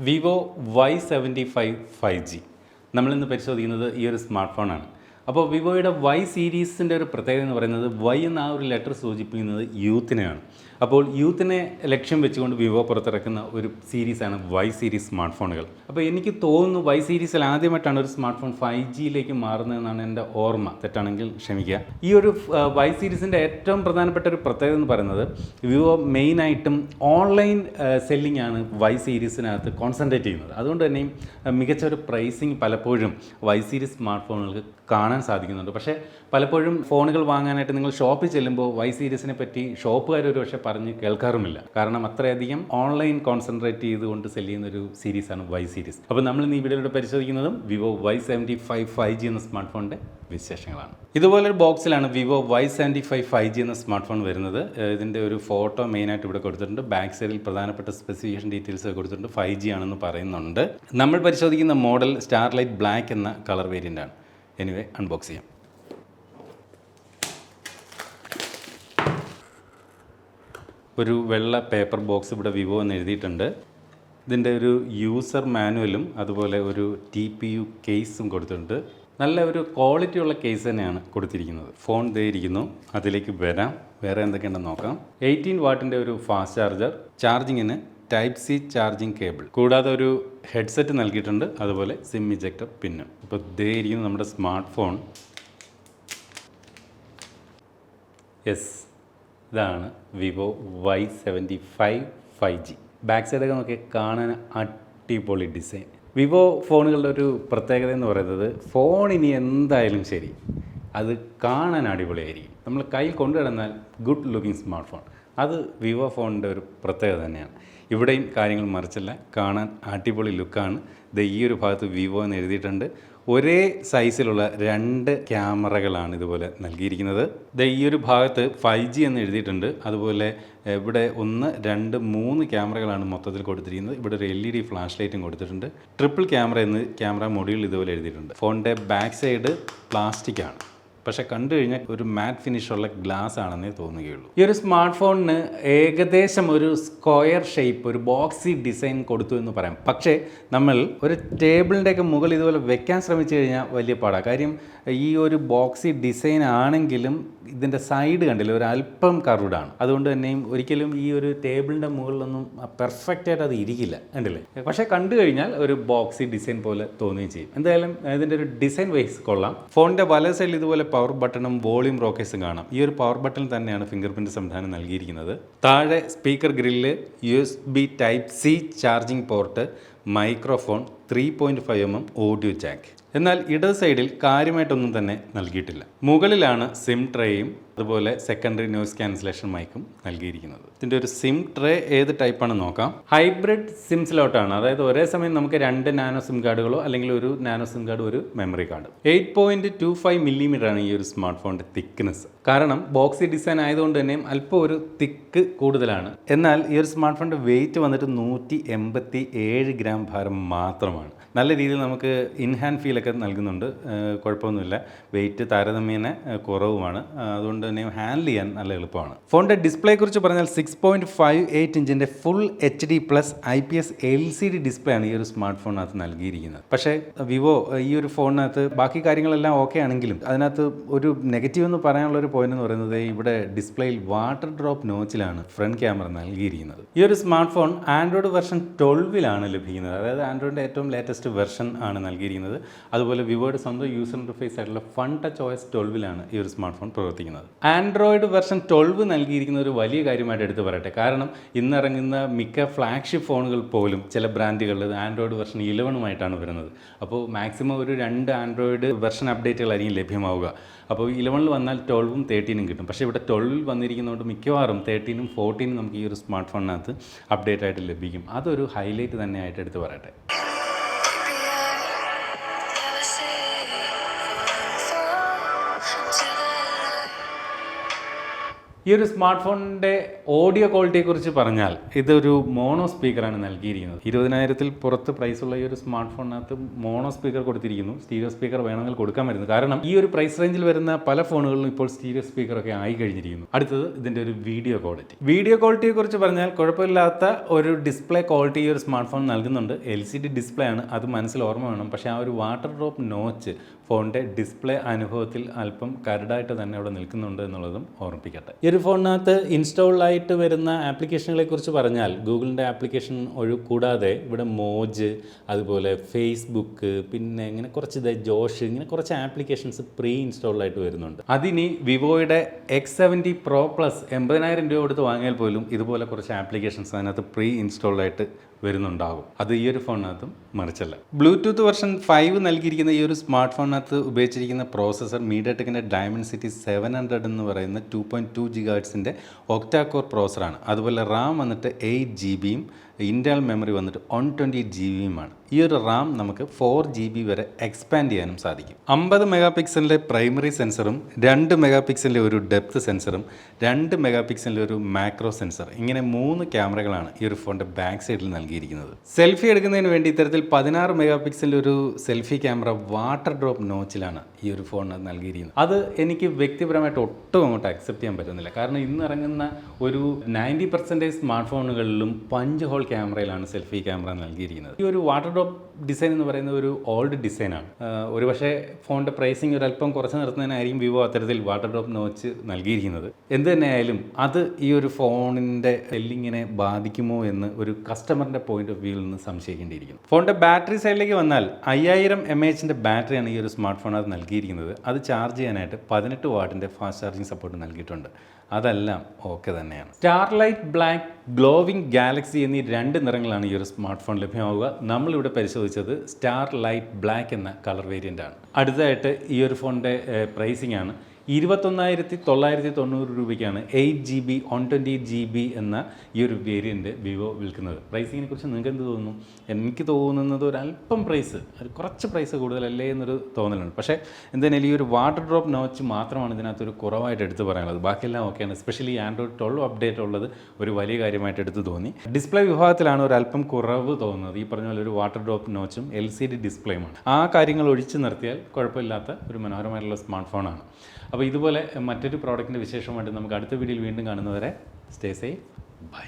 Vivo Y75 5G നമ്മളിന്ന് പരിശോധിക്കുന്നത് ഈ ഒരു സ്മാർട്ട് ഫോണാണ്. അപ്പോൾ വിവോയുടെ Y സീരീസിൻ്റെ ഒരു പ്രത്യേകത എന്ന് പറയുന്നത് Y എന്ന ആ ഒരു ലെറ്റർ സൂചിപ്പിക്കുന്നത് യൂത്തിനെയാണ്. അപ്പോൾ യൂത്തിനെ ലക്ഷ്യം വെച്ചുകൊണ്ട് വിവോ പുറത്തിറക്കുന്ന ഒരു സീരീസാണ് Y സീരീസ് സ്മാർട്ട് ഫോണുകൾ. അപ്പോൾ എനിക്ക് തോന്നുന്നു Y സീരീസിൽ ആദ്യമായിട്ടാണ് ഒരു സ്മാർട്ട് ഫോൺ 5Gയിലേക്ക് മാറുന്നതെന്നാണ് എൻ്റെ ഓർമ്മ. തെറ്റാണെങ്കിൽ ക്ഷമിക്കുക. ഈ ഒരു Y സീരീസിൻ്റെ ഏറ്റവും പ്രധാനപ്പെട്ട ഒരു പ്രത്യേകത എന്ന് പറയുന്നത് വിവോ മെയിനായിട്ടും ഓൺലൈൻ സെല്ലിംഗ് ആണ് Y സീരീസിനകത്ത് കോൺസെൻട്രേറ്റ് ചെയ്യുന്നത്. അതുകൊണ്ട് തന്നെയും മികച്ച ഒരു പ്രൈസിങ് പലപ്പോഴും Y സീരീസ് സ്മാർട്ട് ഫോണുകൾക്ക് കാണാൻ സാധിക്കുന്നുണ്ട്. പക്ഷേ പലപ്പോഴും ഫോണുകൾ വാങ്ങാനായിട്ട് നിങ്ങൾ ഷോപ്പിൽ ചെല്ലുമ്പോൾ Y സീരീസിനെ പറ്റി ഷോപ്പുകാർ ഒരു പക്ഷേ പറഞ്ഞ് കേൾക്കാറുമില്ല. കാരണം അത്രയധികം ഓൺലൈൻ കോൺസെൻട്രേറ്റ് ചെയ്തുകൊണ്ട് സെല് ചെയ്യുന്ന ഒരു സീരീസാണ് Y സീരീസ്. അപ്പോൾ നമ്മൾ ഇന്ന് ഈ വീഡിയോയിലൂടെ പരിശോധിക്കുന്നതും വിവോ Y75 5G എന്ന സ്മാർട്ട് ഫോണിൻ്റെ വിശേഷങ്ങളാണ്. ഇതുപോലൊരു ബോക്സിലാണ് വിവോ Y75 5G എന്ന സ്മാർട്ട് ഫോൺ വരുന്നത്. ഇതിൻ്റെ ഒരു ഫോട്ടോ മെയിനായിട്ട് ഇവിടെ കൊടുത്തിട്ടുണ്ട്. ബാക്ക് സൈഡിൽ പ്രധാനപ്പെട്ട സ്പെസിഫിക്കേഷൻ ഡീറ്റെയിൽസ് കൊടുത്തിട്ടുണ്ട്. 5G ആണെന്ന് പറയുന്നുണ്ട്. നമ്മൾ പരിശോധിക്കുന്ന മോഡൽ സ്റ്റാർലൈറ്റ് ബ്ലാക്ക് എന്ന കളർ വേരിയൻ്റ് ആണ്. എനിവേ അൺബോക്സ് ചെയ്യാം. ഒരു വെള്ള പേപ്പർ ബോക്സ് ഇവിടെ വിവോ എന്ന് എഴുതിയിട്ടുണ്ട്. ഇതിൻ്റെ ഒരു യൂസർ മാനുവലും അതുപോലെ ഒരു TPU കേസും കൊടുത്തിട്ടുണ്ട്. നല്ല ഒരു ക്വാളിറ്റിയുള്ള കേസ് തന്നെയാണ് കൊടുത്തിരിക്കുന്നത്. ഫോൺ ദേ ഇരിക്കുന്നു, അതിലേക്ക് വരാം. വേറെ എന്തൊക്കെയുണ്ടെന്ന് നോക്കാം. 18 വാട്ടിൻ്റെ ഒരു ഫാസ്റ്റ് ചാർജർ, ചാർജിങ്ങിന് Type-C ചാർജിങ് കേബിൾ, കൂടാതെ ഒരു ഹെഡ്സെറ്റ് നൽകിയിട്ടുണ്ട്, അതുപോലെ സിം ഇജക്ടർ പിന്നും. ഇപ്പോൾ ദേ ഇരിക്കുന്നു നമ്മുടെ സ്മാർട്ട് ഫോൺ. യെസ്, ഇതാണ് വിവോ Y75 5G. ബാക്ക് സൈഡൊക്കെ നോക്കി കാണാൻ അടിപൊളി ഡിസൈൻ. വിവോ ഫോണുകളുടെ ഒരു പ്രത്യേകത എന്ന് പറയുന്നത് ഫോൺ ഇനി എന്തായാലും ശരി അത് കാണാൻ അടിപൊളിയായിരിക്കും. നമ്മൾ കയ്യിൽ കൊണ്ടുകിടന്നാൽ ഗുഡ് ലുക്കിംഗ് സ്മാർട്ട് ഫോൺ, അത് വിവോ ഫോണിൻ്റെ ഒരു പ്രത്യേകത തന്നെയാണ്. ഇവിടെയും കാര്യങ്ങൾ മറിച്ചല്ല, കാണാൻ അടിപൊളി ലുക്കാണ്. ഇത് ഈ ഒരു ഭാഗത്ത് വിവോ എന്ന് എഴുതിയിട്ടുണ്ട്. ഒരേ സൈസിലുള്ള 2 ക്യാമറകളാണ് ഇതുപോലെ നൽകിയിരിക്കുന്നത്. ഇത് ഈ ഒരു ഭാഗത്ത് 5G എന്ന് എഴുതിയിട്ടുണ്ട്. അതുപോലെ ഇവിടെ 1, 2, 3 ക്യാമറകളാണ് മൊത്തത്തിൽ കൊടുത്തിരിക്കുന്നത്. ഇവിടെ ഒരു LED ഫ്ലാഷ് ലൈറ്റും കൊടുത്തിട്ടുണ്ട്. ട്രിപ്പിൾ ക്യാമറ എന്ന് ക്യാമറ മൊഡ്യൂൾ ഇതുപോലെ എഴുതിയിട്ടുണ്ട്. ഫോണിൻ്റെ ബാക്ക് സൈഡ് പ്ലാസ്റ്റിക് ആണ്, പക്ഷേ കണ്ടു കഴിഞ്ഞാൽ ഒരു മാറ്റ് ഫിനിഷുള്ള ഗ്ലാസ് ആണെന്നേ തോന്നുകയുള്ളൂ. ഈ ഒരു സ്മാർട്ട് ഫോണിന് ഏകദേശം ഒരു സ്ക്വയർ ഷേപ്പ്, ഒരു ബോക്സി ഡിസൈൻ കൊടുത്തു എന്ന് പറയാം. പക്ഷേ നമ്മൾ ഒരു ടേബിളിൻ്റെയൊക്കെ മുകളിൽ ഇതുപോലെ വെക്കാൻ ശ്രമിച്ചു കഴിഞ്ഞാൽ വലിയ പാടാണ്. കാര്യം ഈ ഒരു ബോക്സി ഡിസൈൻ ആണെങ്കിലും ഇതിൻ്റെ സൈഡ് കണ്ടില്ല, ഒരു അല്പം കർവ്ഡാണ്. അതുകൊണ്ട് തന്നെയും ഒരിക്കലും ഈ ഒരു ടേബിളിൻ്റെ മുകളിലൊന്നും പെർഫെക്റ്റായിട്ട് അത് ഇരിക്കില്ല, കണ്ടില്ലേ. പക്ഷേ കണ്ടു കഴിഞ്ഞാൽ ഒരു ബോക്സി ഡിസൈൻ പോലെ തോന്നുകയും ചെയ്യും. എന്തായാലും ഇതിൻ്റെ ഒരു ഡിസൈൻ വൈസ് കൊള്ളാം. ഫോണിൻ്റെ വല സൈഡിൽ ഇതുപോലെ പവർ ബട്ടണും വോളിയം റോക്കേഴ്സും കാണാം. ഈ ഒരു പവർ ബട്ടൺ തന്നെയാണ് ഫിംഗർ പ്രിൻറ്റ് സംവിധാനം നൽകിയിരിക്കുന്നത്. താഴെ speaker grill, USB Type-C charging port, microphone, 3.5 mm audio Jack. എന്നാൽ ഇടത് സൈഡിൽ കാര്യമായിട്ടൊന്നും തന്നെ നൽകിയിട്ടില്ല. മുകളിലാണ് സിം ട്രേയും അതുപോലെ സെക്കൻഡറി നോയ്സ് ക്യാൻസലേഷൻ മൈക്കും നൽകിയിരിക്കുന്നത്. ഇതിൻ്റെ ഒരു സിം ട്രേ ഏത് ടൈപ്പാണെന്ന് നോക്കാം. ഹൈബ്രിഡ് സിം സ്ലോട്ടാണ്, അതായത് ഒരേ സമയം നമുക്ക് 2 നാനോ സിം കാർഡുകളോ അല്ലെങ്കിൽ ഒരു നാനോ സിം കാർഡ്, ഒരു മെമ്മറി കാർഡ്. 8.25 mm ആണ് ഈ ഒരു സ്മാർട്ട് ഫോണിൻ്റെ തിക്നെസ്. കാരണം ബോക്സി ഡിസൈൻ ആയതുകൊണ്ട് തന്നെ അല്പം ഒരു തിക്ക് കൂടുതലാണ്. എന്നാൽ ഈ ഒരു സ്മാർട്ട് ഫോണിൻ്റെ വെയിറ്റ് വന്നിട്ട് 187 ഗ്രാം ഭാരം മാത്രമാണ്. നല്ല രീതിയിൽ നമുക്ക് ഇൻഹാൻഡ് ഫീലൊക്കെ നൽകുന്നുണ്ട്, കുഴപ്പമൊന്നുമില്ല. വെയിറ്റ് താരതമ്യേന കുറവുമാണ്, അതുകൊണ്ട് തന്നെ ഹാൻഡിൽ ചെയ്യാൻ നല്ല എളുപ്പമാണ്. ഫോണിൻ്റെ ഡിസ്പ്ലേയെ കുറിച്ച് പറഞ്ഞാൽ 6.58 ഇഞ്ചിൻ്റെ full HD+ IPS LCD display ആണ് ഈ ഒരു സ്മാർട്ട് ഫോണിനകത്ത് നൽകിയിരിക്കുന്നത്. പക്ഷേ വിവോ ഈ ഒരു ഫോണിനകത്ത് ബാക്കി കാര്യങ്ങളെല്ലാം ഓക്കെ ആണെങ്കിലും അതിനകത്ത് ഒരു നെഗറ്റീവ് എന്ന് പറയാനുള്ളൊരു പോയിന്റ് എന്ന് പറയുന്നത് ഇവിടെ ഡിസ്പ്ലേയിൽ വാട്ടർ ഡ്രോപ്പ് നോച്ചിലാണ് ഫ്രണ്ട് ക്യാമറ നൽകിയിരിക്കുന്നത്. ഈ ഒരു സ്മാർട്ട് ഫോൺ ആൻഡ്രോയിഡ് വെർഷൻ 12 ലഭിക്കുന്നത്, അതായത് ആൻഡ്രോയിഡിൻ്റെ ഏറ്റവും ലേറ്റസ്റ്റ് വെർഷൻ ആണ് നൽകിയിരിക്കുന്നത്. അതുപോലെ വിവോയുടെ സ്വന്തം യൂസർ ഇന്റർഫേസ് ആയിട്ടുള്ള ഫൺ ടച്ച് OS 12 ഈ ഒരു സ്മാർട്ട് ഫോൺ പ്രവർത്തിക്കുന്നത്. ആൻഡ്രോയിഡ് വെർഷൻ 12 നൽകിയിരിക്കുന്ന ഒരു വലിയ കാര്യമായിട്ട് എടുത്തു പറയട്ടെ. കാരണം ഇന്നിറങ്ങുന്ന മിക്ക ഫ്ലാഗ്ഷിപ്പ് ഫോണുകൾ പോലും ചില ബ്രാൻഡുകളിൽ ആൻഡ്രോയിഡ് വെർഷൻ 11 വരുന്നത്. അപ്പോൾ മാക്സിമം ഒരു 2 ആൻഡ്രോയിഡ് വെർഷൻ അപ്ഡേറ്റുകളായിരിക്കും ലഭ്യമാവുക. അപ്പോൾ 11 വന്നാൽ 12ഉം 13ഉം കിട്ടും. പക്ഷേ ഇവിടെ 12 വന്നിരിക്കുന്നതുകൊണ്ട് മിക്കവാറും 13ഉം 14ഉം നമുക്ക് ഈ ഒരു സ്മാർട്ട് ഫോണിനകത്ത് അപ്ഡേറ്റ് ആയിട്ട് ലഭിക്കും. അതൊരു ഹൈലൈറ്റ് തന്നെയായിട്ട് എടുത്തു പറയട്ടെ. ഈ ഒരു സ്മാർട്ട് ഫോണിൻ്റെ ഓഡിയോ ക്വാളിറ്റിയെക്കുറിച്ച് പറഞ്ഞാൽ ഇതൊരു മോണോ സ്പീക്കറാണ് നൽകിയിരിക്കുന്നത്. 20,000-ൽ പുറത്ത് പ്രൈസുള്ള ഈ ഒരു സ്മാർട്ട് ഫോണിനകത്ത് മോണോ സ്പീക്കർ കൊടുത്തിരിക്കുന്നു. സ്റ്റീരിയോ സ്പീക്കർ വേണമെങ്കിൽ കൊടുക്കാൻ വരുന്നു. കാരണം ഈ ഒരു പ്രൈസ് റേഞ്ചിൽ വരുന്ന പല ഫോണുകളിലും ഇപ്പോൾ സ്റ്റീരിയോ സ്പീക്കറൊക്കെ ആയി കഴിഞ്ഞിരിക്കുന്നു. അടുത്തത് ഇതിൻ്റെ ഒരു വീഡിയോ ക്വാളിറ്റി. വീഡിയോ ക്വാളിറ്റിയെക്കുറിച്ച് പറഞ്ഞാൽ കുഴപ്പമില്ലാത്ത ഒരു ഡിസ്പ്ലേ ക്വാളിറ്റി ഈ ഒരു സ്മാർട്ട് ഫോൺ നൽകുന്നുണ്ട്. LCD ഡിസ്പ്ലേ ആണ്, അത് മനസ്സിൽ ഓർമ്മ വേണം. പക്ഷേ ആ ഒരു വാട്ടർ ഡ്രോപ്പ് നോച്ച് ഫോണിൻ്റെ ഡിസ്പ്ലേ അനുഭവത്തിൽ അല്പം കരടായിട്ട് തന്നെ അവിടെ നിൽക്കുന്നുണ്ട് എന്നുള്ളതും ഓർമ്മിപ്പിക്കട്ടെ. ഈ ഒരു ഫോണിനകത്ത് ഇൻസ്റ്റാൾഡായിട്ട് വരുന്ന ആപ്ലിക്കേഷനുകളെ കുറിച്ച് പറഞ്ഞാൽ ഗൂഗിളിൻ്റെ ആപ്ലിക്കേഷൻ കൂടാതെ ഇവിടെ മോജ്, അതുപോലെ ഫേസ്ബുക്ക്, പിന്നെ ഇങ്ങനെ കുറച്ച് ജോഷ്, ഇങ്ങനെ കുറച്ച് ആപ്ലിക്കേഷൻസ് പ്രീ ഇൻസ്റ്റാൾഡായിട്ട് വരുന്നുണ്ട്. അതിനി വിവോയുടെ X70 Pro Plus 80,000 രൂപ കൊടുത്ത് വാങ്ങിയാൽ പോലും ഇതുപോലെ കുറച്ച് ആപ്ലിക്കേഷൻസ് അതിനകത്ത് പ്രീ ഇൻസ്റ്റാൾഡായിട്ട് വരുന്നുണ്ടാകും. അത് ഈ ഒരു ഫോണിനകത്തും മറിച്ചല്ല. ബ്ലൂടൂത്ത് വെർഷൻ 5 നൽകിയിരിക്കുന്ന ഈ ഒരു സ്മാർട്ട് ഫോണിനകത്ത് ഉപയോഗിച്ചിരിക്കുന്ന പ്രോസസ്സർ മീഡിയടെക്കിൻ്റെ ഡയമൻസിറ്റി 700 എന്ന് പറയുന്ന 2.2 GHz ഒക്ടാ കോർ പ്രോസറാണ്. അതുപോലെ റാം വന്നിട്ട് 8 GB ഇൻറ്റേർണൽ മെമ്മറി വന്നിട്ട് 128 GB ഈ ഒരു റാം നമുക്ക് 4 GB വരെ എക്സ്പാൻഡ് ചെയ്യാനും സാധിക്കും. 50 മെഗാ പ്രൈമറി സെൻസറും 2 മെഗാ ഒരു ഡെപ്ത് സെൻസറും 2 മെഗാ ഒരു മാക്രോ സെൻസർ, ഇങ്ങനെ 3 ക്യാമറകളാണ് ഈ ഒരു ഫോണിൻ്റെ ബാക്ക് സൈഡിൽ നൽകിയിരിക്കുന്നത്. സെൽഫി എടുക്കുന്നതിന് വേണ്ടി ഇത്തരത്തിൽ 16 മെഗാ ഒരു സെൽഫി ക്യാമറ വാട്ടർ ഡ്രോപ്പ് നോച്ചിലാണ് ഈ ഒരു ഫോണിന് നൽകിയിരിക്കുന്നത്. അത് എനിക്ക് വ്യക്തിപരമായിട്ട് ഒട്ടും അങ്ങോട്ട് അക്സെപ്റ്റ് ചെയ്യാൻ പറ്റുന്നില്ല. കാരണം ഇന്ന് ഇറങ്ങുന്ന ഒരു 90% സ്മാർട്ട് ഫോണുകളിലും പഞ്ച് ഹോൾ ക്യാമറയിലാണ് സെൽഫി ക്യാമറ നൽകിയിരിക്കുന്നത്. ഈ ഒരു വാട്ടർ ഡ്രോപ്പ് ഡിസൈൻ എന്ന് പറയുന്നത് ഒരു ഓൾഡ് ഡിസൈനാണ്. ഒരു പക്ഷേ ഫോണിൻ്റെ പ്രൈസിങ് ഒരല്പം കുറച്ച് നിർത്തുന്നതിനായിരിക്കും വിവോ അത്തരത്തിൽ വാട്ടർ ഡ്രോപ്പ് നോച്ച് നൽകിയിരിക്കുന്നത്. എന്ത് തന്നെയായാലും അത് ഈ ഒരു ഫോണിൻ്റെ സെല്ലിങ്ങിനെ ബാധിക്കുമോ എന്ന് ഒരു കസ്റ്റമറിൻ്റെ പോയിന്റ് ഓഫ് വ്യൂവിൽ നിന്ന് സംശയിക്കേണ്ടിയിരിക്കുന്നു. ഫോണിൻ്റെ ബാറ്ററി സൈഡിലേക്ക് വന്നാൽ 5000 mAh ബാറ്ററിയാണ് ഈ ഒരു സ്മാർട്ട് ഫോണിനകത്ത് നൽകിയിരിക്കുന്നത്. അത് ചാർജ് ചെയ്യാനായിട്ട് 18 വാട്ടിൻ്റെ ഫാസ്റ്റ് ചാർജിങ് സപ്പോർട്ട് നൽകിയിട്ടുണ്ട്. അതെല്ലാം ഓക്കെ തന്നെയാണ്. സ്റ്റാർലൈറ്റ് ബ്ലാക്ക്, ഗ്ലോവിംഗ് ഗാലക്സി എന്നീ 2 നിറങ്ങളാണ് ഈ ഒരു സ്മാർട്ട് ഫോൺ ലഭ്യമാവുക. നമ്മളിവിടെ പരിശോധിച്ചത് സ്റ്റാർലൈറ്റ് ബ്ലാക്ക് എന്ന കളർ വേരിയൻ്റ് ആണ്. അടുത്തതായിട്ട് ഈ ഒരു ഫോണിൻ്റെ പ്രൈസിംഗ് ആണ്. 21,990 രൂപയ്ക്കാണ് 8 GB 128 GB എന്ന ഈ ഒരു വേരിയൻ്റ് വിവോ വിൽക്കുന്നത്. പ്രൈസിങ്ങിനെ കുറിച്ച് നിങ്ങൾക്ക് എന്ത് തോന്നുന്നു? എനിക്ക് തോന്നുന്നത് ഒരല്പം കുറച്ച് പ്രൈസ് കൂടുതലല്ലേ എന്നൊരു തോന്നലുണ്ട്. പക്ഷേ എന്തായാലും ഈ ഒരു വാട്ടർ ഡ്രോപ്പ് നോച്ച് മാത്രമാണ് ഇതിനകത്തൊരു കുറവായിട്ട് എടുത്ത് പറയാനുള്ളത്. ബാക്കിയെല്ലാം ഓക്കെയാണ്. എസ്പെഷ്യലി ആൻഡ്രോയിഡ് 12 അപ്ഡേറ്റ് ഉള്ളത് ഒരു വലിയ കാര്യമായിട്ട് എടുത്ത് തോന്നി. ഡിസ്പ്ലേ വിഭാഗത്തിലാണ് ഒരല്പം കുറവ് തോന്നുന്നത്. ഈ പറഞ്ഞ പോലെ ഒരു വാട്ടർ ഡ്രോപ്പ് നോച്ചും LCD ഡിസ്പ്ലേയുമാണ്. ആ കാര്യങ്ങൾ ഒഴിച്ചു നിർത്തിയാൽ കുഴപ്പമില്ലാത്ത ഒരു മനോഹരമായിട്ടുള്ള സ്മാർട്ട് ഫോണാണ്. അപ്പോൾ ഇതുപോലെ മറ്റൊരു പ്രോഡക്റ്റിൻ്റെ വിശേഷമായിട്ട് നമുക്ക് അടുത്ത വീഡിയോയിൽ വീണ്ടും കാണുന്നവരെ സ്റ്റേ സേഫ്, ബൈ.